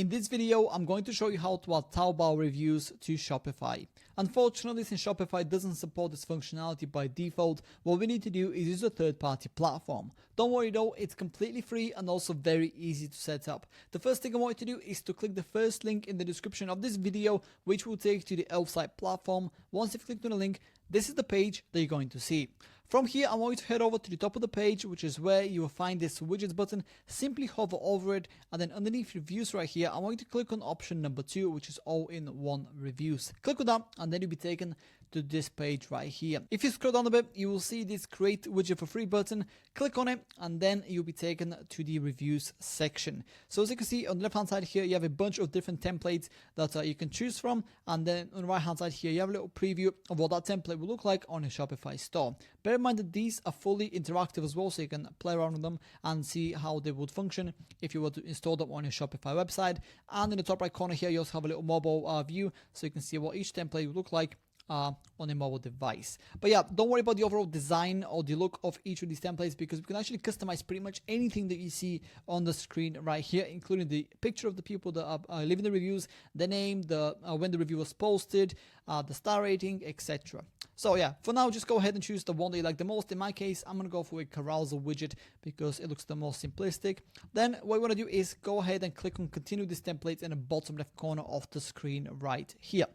In this video, I'm going to show you how to add TaoBao reviews to Shopify. Unfortunately, since Shopify doesn't support this functionality by default, what we need to do is use a third-party platform. Don't worry though, it's completely free and also very easy to set up. The first thing I want you to do is to click the first link in the description of this video, which will take you to the Elf-site platform. Once you've clicked on the link, this is the page that you're going to see. From here, I want you to head over to the top of the page, which is where you will find this widgets button. Simply hover over it, and then underneath reviews right here, I want you to click on option number 2, which is all-in-one reviews. Click on that, and then you'll be taken to this page right here. If you scroll down a bit, you will see this create widget for free button. Click on it, and then you'll be taken to the reviews section. So as you can see on the left hand side here, you have a bunch of different templates that you can choose from, and then on the right hand side here, you have a little preview of what that template will look like on a Shopify store. Bear in mind that these are fully interactive as well, so you can play around with them and see how they would function if you were to install them on your Shopify website. And in the top right corner here, you also have a little mobile view, so you can see what each template would look like on a mobile device. But yeah, don't worry about the overall design or the look of each of these templates, because we can actually customize pretty much anything that you see on the screen right here, including the picture of the people that are leaving the reviews, the name, the when the review was posted, the star rating, etc. So yeah, for now, just go ahead and choose the one that you like the most. In my case, I'm going to go for a carousel widget because it looks the most simplistic. Then what you want to do is go ahead and click on continue this template in the bottom left corner of the screen right here.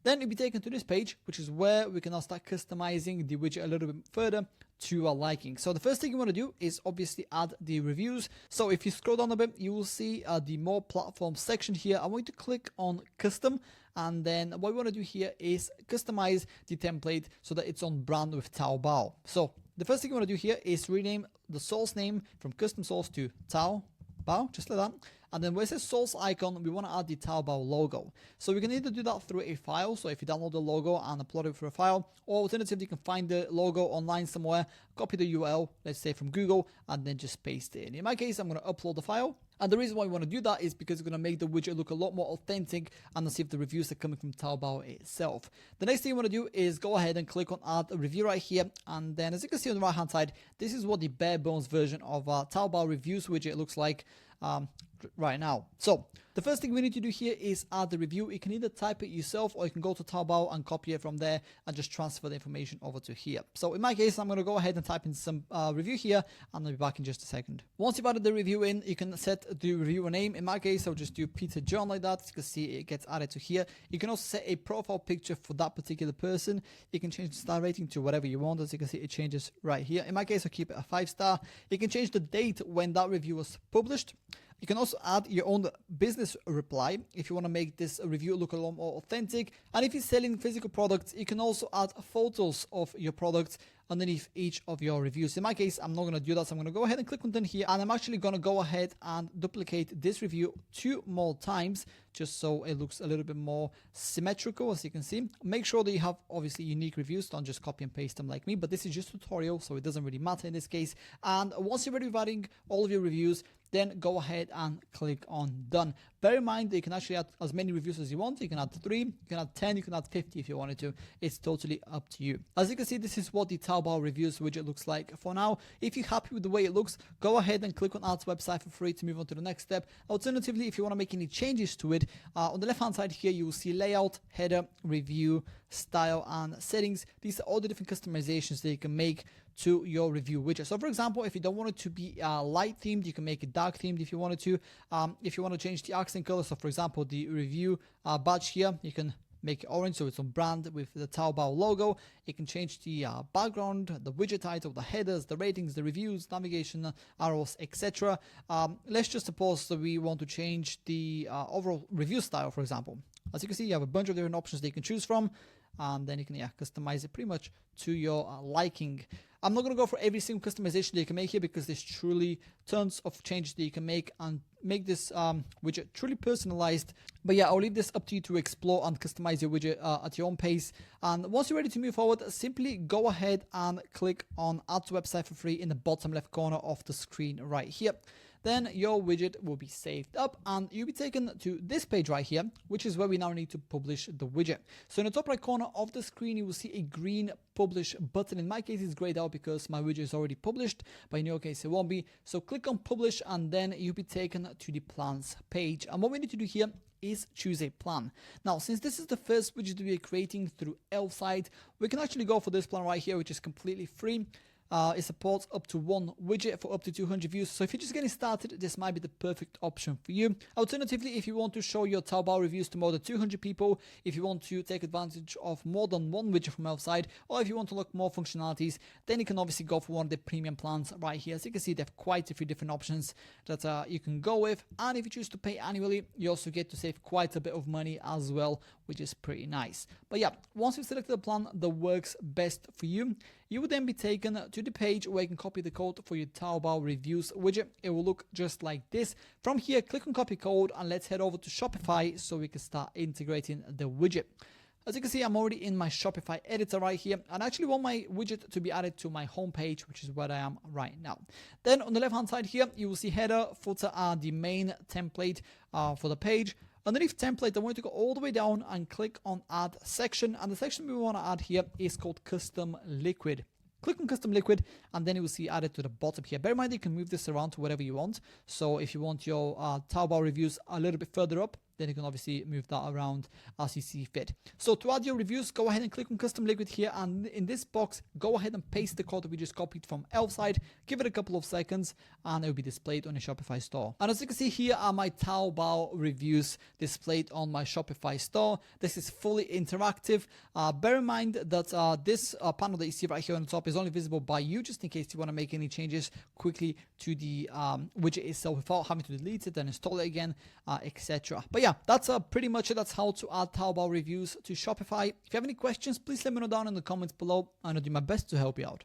Then you'll be taken to this page, which is where we can now start customizing the widget a little bit further to our liking. So the first thing you want to do is obviously add the reviews. So if you scroll down a bit, you will see the more platform section here. I want you to click on custom, and then what we want to do here is customize the template so that it's on brand with TaoBao. So the first thing you want to do here is rename the source name from custom source to TaoBao, just like that. And then where it says source icon, we want to add the TaoBao logo. So we can either do that through a file. So if you download the logo and upload it through a file, or alternatively, you can find the logo online somewhere, copy the URL, let's say from Google, and then just paste it in. In my case, I'm going to upload the file. And the reason why we want to do that is because it's going to make the widget look a lot more authentic and see if the reviews are coming from TaoBao itself. The next thing you want to do is go ahead and click on add a review right here. And then as you can see on the right hand side, this is what the bare bones version of TaoBao reviews widget looks like right now. So the first thing we need to do here is add the review. You can either type it yourself, or you can go to TaoBao and copy it from there and just transfer the information over to here. So in my case, I'm going to go ahead and type in some review here, and I'll be back in just a second. Once you've added the review in, you can set the reviewer name. In my case, I'll just do Peter John like that. As you can see, it gets added to here. You can also set a profile picture for that particular person. You can change the star rating to whatever you want. As you can see, it changes right here. In my case, I'll keep it a 5-star. You can change the date when that review was published. You can also add your own business reply if you want to make this review look a lot more authentic. And if you're selling physical products, you can also add photos of your products underneath each of your reviews. In my case, I'm not going to do that, so I'm going to go ahead and click on done here, and I'm actually going to go ahead and duplicate this review 2 more times, just so it looks a little bit more symmetrical. As you can see, make sure that you have obviously unique reviews. Don't just copy and paste them like me, but this is just a tutorial, so it doesn't really matter in this case. And once you're ready with adding all of your reviews, then go ahead and click on done. Bear in mind that you can actually add as many reviews as you want. You can add 3, you can add 10, you can add 50 if you wanted to. It's totally up to you. As you can see, this is what the TaoBao reviews widget looks like for now. If you're happy with the way it looks, go ahead and click on add to website for free to move on to the next step. Alternatively, if you want to make any changes to it, on the left hand side here, you will see layout, header, review, style, and settings. These are all the different customizations that you can make to your review widget. So for example, if you don't want it to be light themed, you can make it dark themed if you wanted to. If you want to change the accent color, so for example, the review badge here, you can make it orange so it's on brand with the TaoBao logo. You can change the background, the widget title, the headers, the ratings, the reviews, navigation, arrows, etc. Let's just suppose that we want to change the overall review style, for example. As you can see, you have a bunch of different options that you can choose from, and then you can customize it pretty much to your liking. I'm not going to go for every single customization that you can make here, because there's truly tons of changes that you can make and make this widget truly personalized. But yeah, I'll leave this up to you to explore and customize your widget at your own pace. And once you're ready to move forward, simply go ahead and click on add to website for free in the bottom left corner of the screen right here. then your widget will be saved up and you'll be taken to this page right here, which is where we now need to publish the widget. So in the top right corner of the screen, you will see a green publish button. In my case, it's grayed out because my widget is already published, but in your case, it won't be. So click on publish and then you'll be taken to the plans page. And what we need to do here is choose a plan. Now, since this is the first widget we are creating through Elfsight, we can actually go for this plan right here, which is completely free. It supports up to 1 widget for up to 200 views. So if you're just getting started, this might be the perfect option for you. Alternatively, if you want to show your TaoBao reviews to more than 200 people, if you want to take advantage of more than 1 widget from Elfsight, or if you want to look more functionalities, then you can obviously go for one of the premium plans right here. As you can see, they have quite a few different options that you can go with. And if you choose to pay annually, you also get to save quite a bit of money as well, which is pretty nice. But yeah, once you've selected the plan that works best for you, you will then be taken to the page where you can copy the code for your TaoBao reviews widget. It will look just like this. From here, click on copy code and let's head over to Shopify so we can start integrating the widget. As you can see, I'm already in my Shopify editor right here, and I actually want my widget to be added to my home page, which is where I am right now. Then on the left hand side here, you will see header, footer, and the main template for the page. Underneath template, I want you to go all the way down and click on add section, and the section we want to add here is called custom liquid. Click on custom liquid and then you will see added to the bottom here. Bear in mind you can move this around to whatever you want. So if you want your TaoBao reviews a little bit further up, then you can obviously move that around as you see fit. So to add your reviews, go ahead and click on custom liquid here, and in this box, go ahead and paste the code that we just copied from Elfsight. Give it a couple of seconds and it will be displayed on your Shopify store. And as you can see, here are my TaoBao reviews displayed on my Shopify store. This is fully interactive. Bear in mind that this panel that you see right here on the top is only visible by you, just in case you want to make any changes quickly to the widget itself without having to delete it and install it again, etc. But yeah, that's pretty much it. That's how to add TaoBao reviews to Shopify. If you have any questions, please let me know down in the comments below, and I'll do my best to help you out.